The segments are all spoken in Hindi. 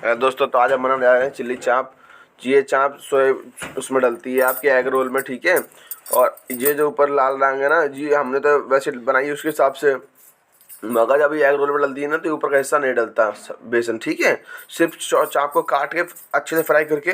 दोस्तों तो आज हम बनाने जा रहे हैं चिल्ली चाप। ये चाप सोए उसमें डलती है आपके एग रोल में, ठीक है। और ये जो ऊपर लाल रंग है ना जी, हमने तो वैसे बनाई है उसके हिसाब से, मगर जब ये एग रोल में डलती है ना तो ऊपर का हिस्सा नहीं डलता बेसन, ठीक है। सिर्फ चाप को काट के अच्छे से फ्राई करके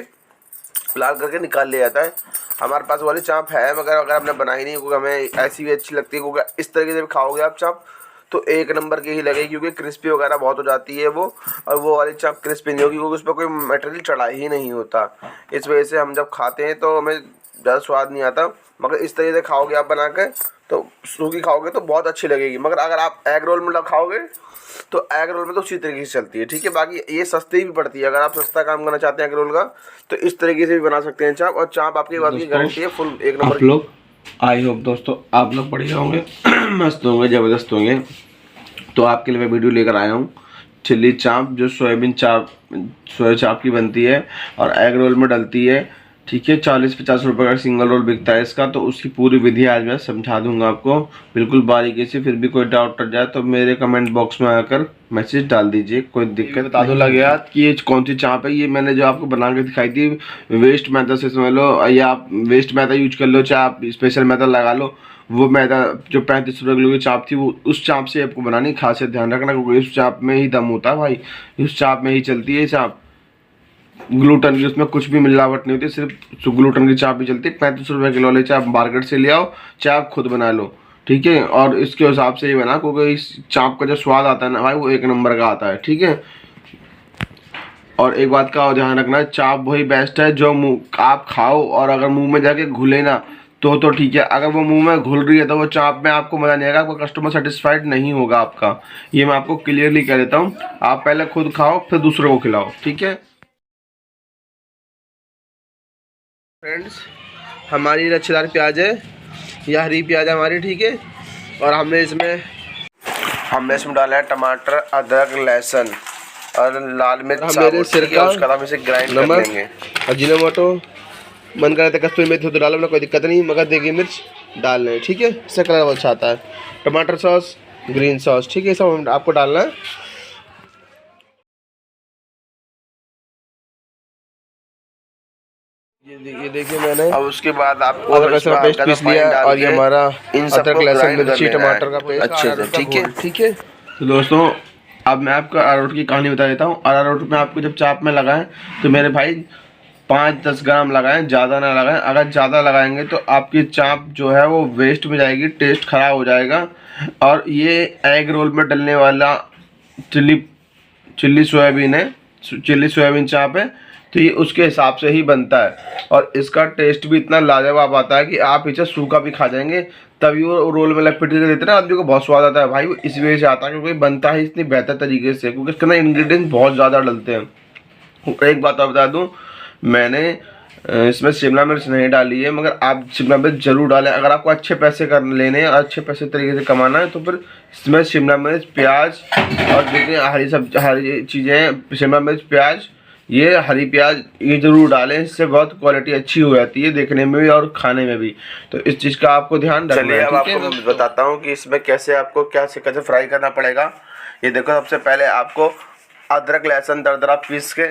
लाल करके निकाल लिया जाता है। हमारे पास वाली चाप है, मगर अगर आपने बनाई नहीं क्योंकि हमें ऐसी भी अच्छी लगती है, क्योंकि इस तरीके से भी खाओगे आप चाप तो एक नंबर की ही लगेगी, क्योंकि क्रिस्पी वगैरह बहुत हो जाती है वो। और वो वाली चाप क्रिस्पी नहीं होगी क्योंकि उस पर कोई मटेरियल चढ़ा ही नहीं होता। इस वजह से हम जब खाते हैं तो हमें ज़्यादा स्वाद नहीं आता। मगर इस तरीके से खाओगे आप बना के तो सूखी खाओगे तो बहुत अच्छी लगेगी। मगर अगर आप एग रोल में खाओगे तो एग रोल में तो उसी तरीके से चलती है, ठीक है। बाकी ये सस्ती भी पड़ती है, अगर आप सस्ता काम करना चाहते हैं एग रोल का तो इस तरीके से भी बना सकते हैं चाप। और चाप आपकी बात की गारंटी है फुल एक नंबर। आप लोग आई होप दोस्तों आप लोग बढ़िया होंगे, मस्त होंगे, ज़बरदस्त होंगे। तो आपके लिए मैं वीडियो लेकर आया हूँ चिल्ली चाप, जो सोयाबीन चाप की बनती है और एग रोल में डलती है, ठीक है। 40-50 रुपये का सिंगल रोल बिकता है इसका। तो उसकी पूरी विधि आज मैं समझा दूंगा आपको बिल्कुल बारीकी से। फिर भी कोई डाउट रह जाए तो मेरे कमेंट बॉक्स में आकर मैसेज डाल दीजिए, कोई दिक्कत बता दो लग गया कि ये कौन सी चाप है। ये मैंने जो आपको बना के दिखाई थी वेस्ट मैदा से समझ लो, या आप वेस्ट मैदा यूज कर लो, चाहे आप स्पेशल मैदा लगा लो। वो मैदा जो 35 रुपये किलो की चाप थी वो उस चाप से आपको बनानी, खास ध्यान रखना, क्योंकि उस चाप में ही दम होता है भाई, उस चाप में ही चलती है चाप। ग्लूटन की उसमें कुछ भी मिलावट नहीं होती, सिर्फ ग्लूटन की चाप ही चलती है। 35 रुपये किलो वाली चाप मार्केट से ले आओ, चाप खुद बना लो, ठीक है। और इसके हिसाब से ही बना, क्योंकि इस चाप का जो स्वाद आता है ना भाई वो एक नंबर का आता है, ठीक है। और एक बात का ध्यान रखना, चाप वही बेस्ट है जो मुँह आप खाओ और अगर मुंह में जाके घुले ना तो ठीक है। अगर वो मुंह में घुल रही है तो वो चाप में आपको मज़ा नहीं आएगा, आपका कस्टमर सेटिस्फाइड नहीं होगा आपका। ये मैं आपको क्लियरली कह देता हूँ। आप पहले खुद खाओ फिर दूसरों को खिलाओ, ठीक है। फ्रेंड्स, हमारी लच्छेदार प्याज है, यह हरी प्याज है हमारी, ठीक है। और हमने इसमें डाला है टमाटर, अदरक, लहसुन और लाल मिर्च, मेरे सिर का उसका हम इसे ग्राइंड कर लेंगे। अजीनोमोटो मन कर रहा था कस्तूरी मेथी तो डालो ना, कोई दिक्कत नहीं, मगर देगी मिर्च डाल लें, ठीक है। इससे कलर बहुत अच्छा आता है। टमाटर सॉस, ग्रीन सॉस, ठीक है, सब आपको डालना है। ये देखिए मैंने, अब उसके बाद आपको अदरक लहसुन का पेस्ट पीस लिया और ये हमारा अदरक लहसुन मिर्ची टमाटर का पेस्ट अच्छे से, ठीक है, ठीक है। तो दोस्तों अब मैं आपको अरारोट की कहानी बता देता हूँ। अरारोट में आपको जब चाप में लगाएं तो मेरे भाई 5-10 ग्राम लगाएं, ज़्यादा ना लगाएं। अगर ज़्यादा लगाएंगे तो आपकी चाप जो है वो वेस्ट में जाएगी, टेस्ट ख़राब हो जाएगा। और ये एग रोल में डलने वाला चिल्ली सोयाबीन है, चिल्ली सोयाबीन चाप है, तो ये उसके हिसाब से ही बनता है। और इसका टेस्ट भी इतना लाजवाब आता है कि आप इसे सूखा भी खा जाएंगे, तभी वो रोल में लपेट के देते हैं ना, आदमी को बहुत स्वाद आता है भाई। वो इस वजह से आता है क्योंकि बनता है इतनी बेहतर तरीके से, क्योंकि इसके अंदर इंग्रेडिएंट्स बहुत ज़्यादा डलते हैं। एक बात और बता दूं, मैंने इसमें शिमला मिर्च नहीं डाली है, मगर आप शिमला मिर्च जरूर डालें। अगर आपको अच्छे पैसे कर लेने हैं और अच्छे पैसे तरीके से कमाना है तो फिर इसमें शिमला मिर्च, प्याज और जितनी हरी चीज़ें हैं, शिमला मिर्च, प्याज, ये हरी प्याज ये जरूर डालें। इससे बहुत क्वालिटी अच्छी हो जाती है देखने में भी और खाने में भी। तो इस चीज़ का आपको ध्यान रखना है। अब आपको बताता हूँ कि इसमें कैसे आपको कैसे फ्राई करना पड़ेगा। ये देखो, सबसे पहले आपको अदरक लहसुन दरदरा पीस के,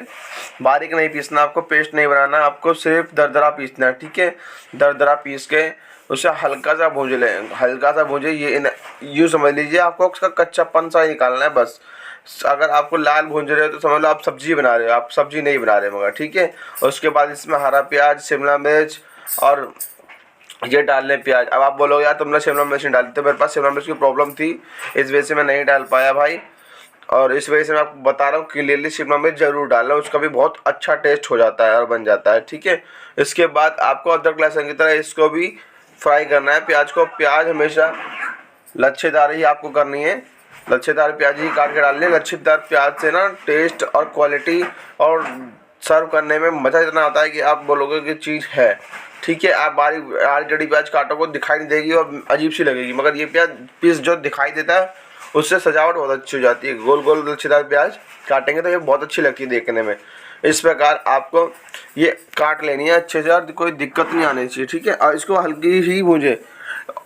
बारीक नहीं पीसना, आपको पेस्ट नहीं बनाना, आपको सिर्फ दरदरा पीसना है, ठीक है। दरदरा पीस के उसे हल्का सा भूंज लें, हल्का सा भूंजे, ये यूँ समझ लीजिए आपको उसका कच्चापन सा ही निकालना है बस। अगर आपको लाल भूंज रहे हो तो समझ लो आप सब्जी बना रहे हो, आप सब्जी नहीं बना रहे मगर, ठीक है। उसके बाद इसमें हरा प्याज, शिमला मिर्च और ये डाल लें प्याज। अब आप बोलोगे यार तुमने शिमला मिर्च नहीं डाली, तो मेरे पास शिमला मिर्च की प्रॉब्लम थी, इस वजह से मैं नहीं डाल पाया भाई। और इस वजह से मैं आपको बता रहा हूँ क्लियरली शिमला मिर्च जरूर डालना, उसका भी बहुत अच्छा टेस्ट हो जाता है और बन जाता है, ठीक है। इसके बाद आपको अदरक लहसुन की तरह इसको भी फ्राई करना है, प्याज को। प्याज हमेशा लच्छेदार ही आपको करनी है, लच्छेदार प्याज ही काट के डालनी है। लच्छेदार प्याज से ना टेस्ट और क्वालिटी और सर्व करने में मज़ा इतना आता है कि आप बोलोगे कि चीज़ है, ठीक है। आप बारीक जड़ी प्याज काटोगे दिखाई नहीं देगी और अजीब सी लगेगी, मगर ये प्याज पीस जो दिखाई देता है उससे सजावट बहुत अच्छी हो जाती है। गोल गोल लच्छेदार प्याज काटेंगे तो ये बहुत अच्छी लगती है देखने में। इस प्रकार आपको ये काट लेनी है अच्छे से और कोई दिक्कत नहीं आनी चाहिए, ठीक है। और इसको हल्की ही भूंजे।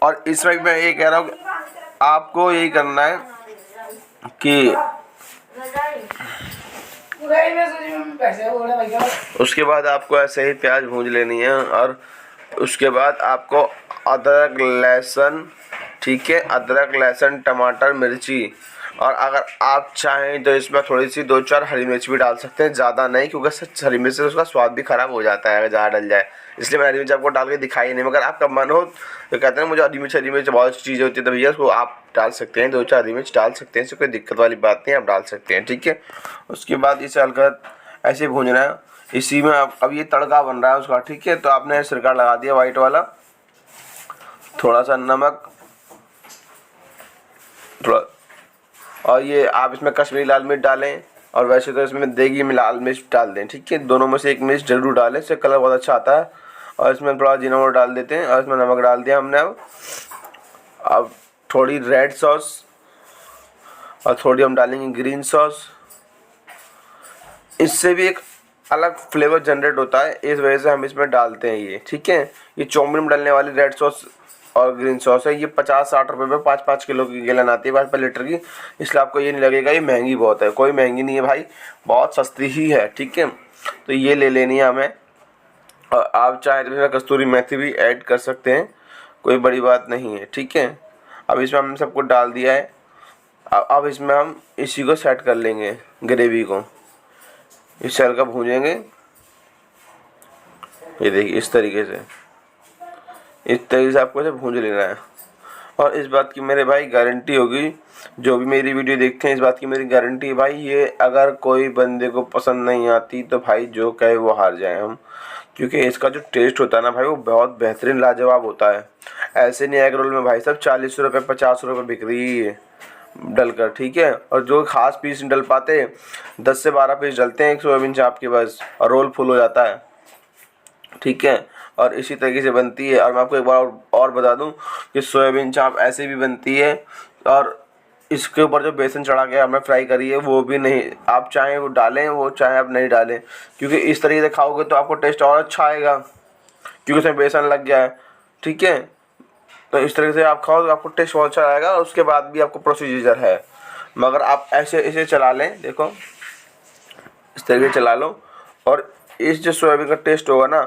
और इसमें मैं ये कह रहा हूँ आपको यही करना है कि उसके बाद आपको ऐसे ही प्याज भूंज लेनी है और उसके बाद आपको अदरक लहसुन, ठीक है, अदरक लहसुन टमाटर मिर्ची, और अगर आप चाहें तो इसमें थोड़ी सी 2-4 हरी मिर्च भी डाल सकते हैं, ज़्यादा नहीं, क्योंकि हरी मिर्च से उसका स्वाद भी ख़राब हो जाता है अगर ज़्यादा डल जाए, इसलिए मैंने हरी मिर्च आपको डाल के दिखाई नहीं। मगर आपका मन हो तो कहते हैं मुझे हरी मिर्च बहुत अच्छी चीज़ें होती है, तो भैया उसको आप डाल सकते हैं, 2-4 हरी मिर्च डाल सकते हैं, इससे कोई दिक्कत वाली बात नहीं, आप डाल सकते हैं, ठीक है। उसके बाद इसे हल्का ऐसे भूनना है, इसी में अब ये तड़का बन रहा है उसका, ठीक है। तो आपने सिरका लगा दिया वाइट वाला, थोड़ा सा नमक, थोड़ा, और ये आप इसमें कश्मीरी लाल मिर्च डालें, और वैसे तो इसमें देगी में लाल मिर्च डाल दें, ठीक है। दोनों में से एक मिर्च जरूर डालें, इससे कलर बहुत अच्छा आता है। और इसमें थोड़ा जीरा पाउडर डाल देते हैं, और इसमें नमक डाल दिया हमने। अब थोड़ी रेड सॉस और थोड़ी हम डालेंगे ग्रीन सॉस, इससे भी एक अलग फ्लेवर जनरेट होता है, इस वजह से हम इसमें डालते हैं ये, ठीक है। ये चाउमीन में डालने वाली रेड सॉस और ग्रीन सॉस है, ये 50-60 रुपये में 5-5 किलो की गैलन आती है, 5 लीटर की, इसलिए आपको ये नहीं लगेगा ये महंगी बहुत है, कोई महंगी नहीं है भाई, बहुत सस्ती ही है, ठीक है। तो ये ले लेनी है हमें, और आप चाहे तो इसमें कस्तूरी मेथी भी ऐड कर सकते हैं, कोई बड़ी बात नहीं है, ठीक है। अब इसमें हमने सब कुछ डाल दिया है, अब इसमें हम इसी को सेट कर लेंगे, ग्रेवी को इससे हल्का भूनेंगे, ये देखिए इस तरीके से आपको इसे भून लेना है। और इस बात की मेरे भाई गारंटी होगी, जो भी मेरी वीडियो देखते हैं इस बात की मेरी गारंटी है भाई, ये अगर कोई बंदे को पसंद नहीं आती तो भाई जो कहे वो हार जाए हम, क्योंकि इसका जो टेस्ट होता है ना भाई वो बहुत बेहतरीन लाजवाब होता है। ऐसे नहीं एग रोल में भाई सब 40 रुपये 50 रुपये बिक रही है डलकर, ठीक है। और जो खास पीस नहीं डल पाते 10 से 12 पीस डलते हैं एक सोयाबीन चाप के बस, और रोल फुल हो जाता है, ठीक है। और इसी तरीके से बनती है। और मैं आपको एक बार और बता दूं कि सोयाबीन चाप ऐसे भी बनती है, और इसके ऊपर जो बेसन चढ़ा के हमने फ्राई करी है वो भी नहीं, आप चाहें वो डालें, वो चाहें आप नहीं डालें, क्योंकि इस तरीके से खाओगे तो आपको टेस्ट और अच्छा आएगा, क्योंकि उसमें बेसन लग गया है, ठीक है। तो इस तरीके से आप खाओ तो आपको टेस्ट बहुत अच्छा आएगा, और उसके बाद भी आपको प्रोसीजर है, मगर आप ऐसे इसे चला लें, देखो इस तरीके से चला लो, और इस जो सोयाबीन का टेस्ट होगा ना,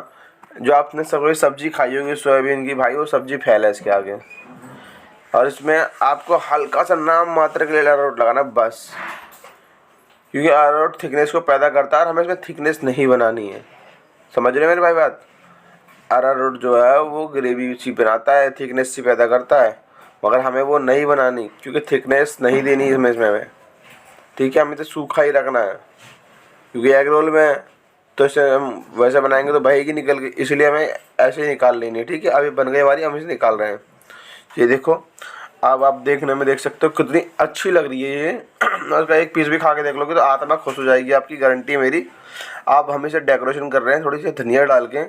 जो आपने कोई सब्जी खाई होगी सोयाबीन की भाई, वो सब्जी फैल है इसके आगे। और इसमें आपको हल्का सा नाम मात्र के लिए अरारोट लगाना बस, क्योंकि अरारोट थिकनेस को पैदा करता है और हमें इसमें थिकनेस नहीं बनानी है, समझ रहे मेरे भाई बात। अरारोट जो है वो ग्रेवी सी बनाता है, थिकनेस सी पैदा करता है, मगर हमें वो नहीं बनानी, क्योंकि थिकनेस नहीं देनी इसमें हमें, ठीक है। हमें तो सूखा ही रखना है, क्योंकि एग रोल में तो इसे हम वैसे बनाएंगे तो बहेगी निकल के, इसलिए हमें ऐसे ही निकाल लेनी है, ठीक है। अभी बन गई हमारी, हम इसे निकाल रहे हैं, ये देखो। अब आप देखने में देख सकते हो कितनी अच्छी लग रही है ये, उसका एक पीस भी खा के देख लोगे तो आत्मा खुश हो जाएगी आपकी, गारंटी है मेरी। आप हम इसे डेकोरेशन कर रहे हैं थोड़ी सी धनिया डाल के,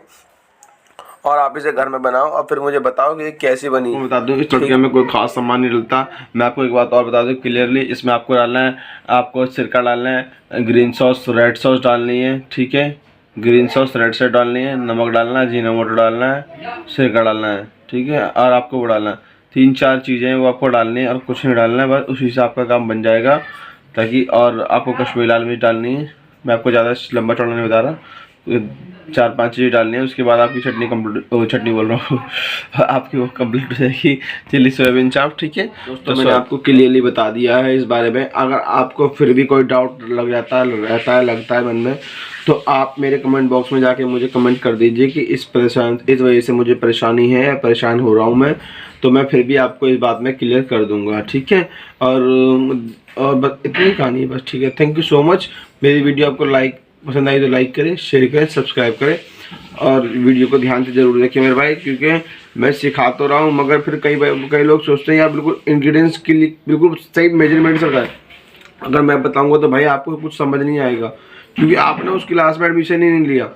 और आप इसे घर में बनाओ और फिर मुझे बताओ कि ये कैसी बनी। बता दूं इस तड़के में कोई खास सामान नहीं डलता। मैं आपको एक बात और बता दूं क्लियरली, इसमें आपको डालना है, आपको सिरका डालना है, ग्रीन सॉस रेड सॉस डालनी है, ठीक है, ग्रीन सॉस रेड सॉस डालनी है, नमक डालना है, जीरा पाउडर डालना है, सिरका डालना है, ठीक है, और आपको वो डालना है, 3-4 चीज़ें वो आपको डालनी है और कुछ नहीं डालना है, बस उसी से आपका काम बन जाएगा। ताकि और आपको कश्मीरी लाल मिर्च डालनी है, मैं आपको ज़्यादा लंबा चौड़ा नहीं बता रहा, 4-5 चीज़ें डालनी है। उसके बाद आपकी चटनी कम्प्लीट, चटनी बोल रहा हूँ आपकी वो कम्प्लीट हो जाएगी चिल्ली सोयाबीन चाप, ठीक है। तो मैंने आपको क्लियरली बता दिया है इस बारे में। अगर आपको फिर भी कोई डाउट लग जाता है, लगता है मन में, तो आप मेरे कमेंट बॉक्स में जाके मुझे कमेंट कर दीजिए कि इस वजह से मुझे परेशानी है, परेशान हो रहा हूँ मैं, तो मैं फिर भी आपको इस बात में क्लियर कर दूँगा, ठीक है। और बस इतनी कहानी है बस, ठीक है। Thank you so much. मेरी वीडियो आपको पसंद आई तो लाइक करें, शेयर करें, सब्सक्राइब करें, और वीडियो को ध्यान से जरूर देखें मेरे भाई, क्योंकि मैं सिखा तो रहा हूँ मगर फिर कई लोग सोचते हैं यार बिल्कुल इंग्रेडिएंट्स के लिए बिल्कुल सही मेजरमेंट से बताएं। अगर मैं बताऊँगा तो भाई आपको कुछ समझ नहीं आएगा, क्योंकि आपने उस क्लास में एडमिशन ही नहीं लिया।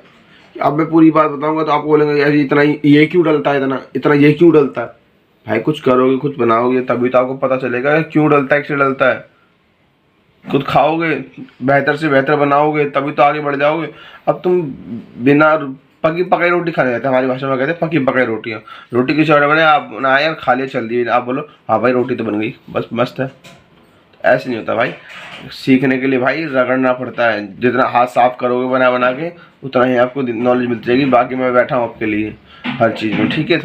अब मैं पूरी बात बताऊँगा तो आप बोलेंगे यार इतना ये क्यों डलता है, इतना ये क्यों डलता है। भाई कुछ करोगे, कुछ बनाओगे, तभी तो आपको पता चलेगा क्यों डलता है, कैसे डलता है। खुद खाओगे, बेहतर से बेहतर बनाओगे, तभी तो आगे बढ़ जाओगे। अब तुम बिना पकी पकाई रोटी खाने जाते हैं, हमारी भाषा में कहते हैं पकी पकाई रोटियाँ। रोटी किसी और बने, आप बनाए और खा लिया, चल दी, आप बोलो हाँ भाई रोटी तो बन गई, बस मस्त है। ऐसे नहीं होता भाई, सीखने के लिए भाई रगड़ना पड़ता है। जितना हाथ साफ करोगे बना बना के उतना ही आपको नॉलेज मिल जाएगी। बाकी मैं बैठा हूँ आपके लिए हर चीज़ में, ठीक है।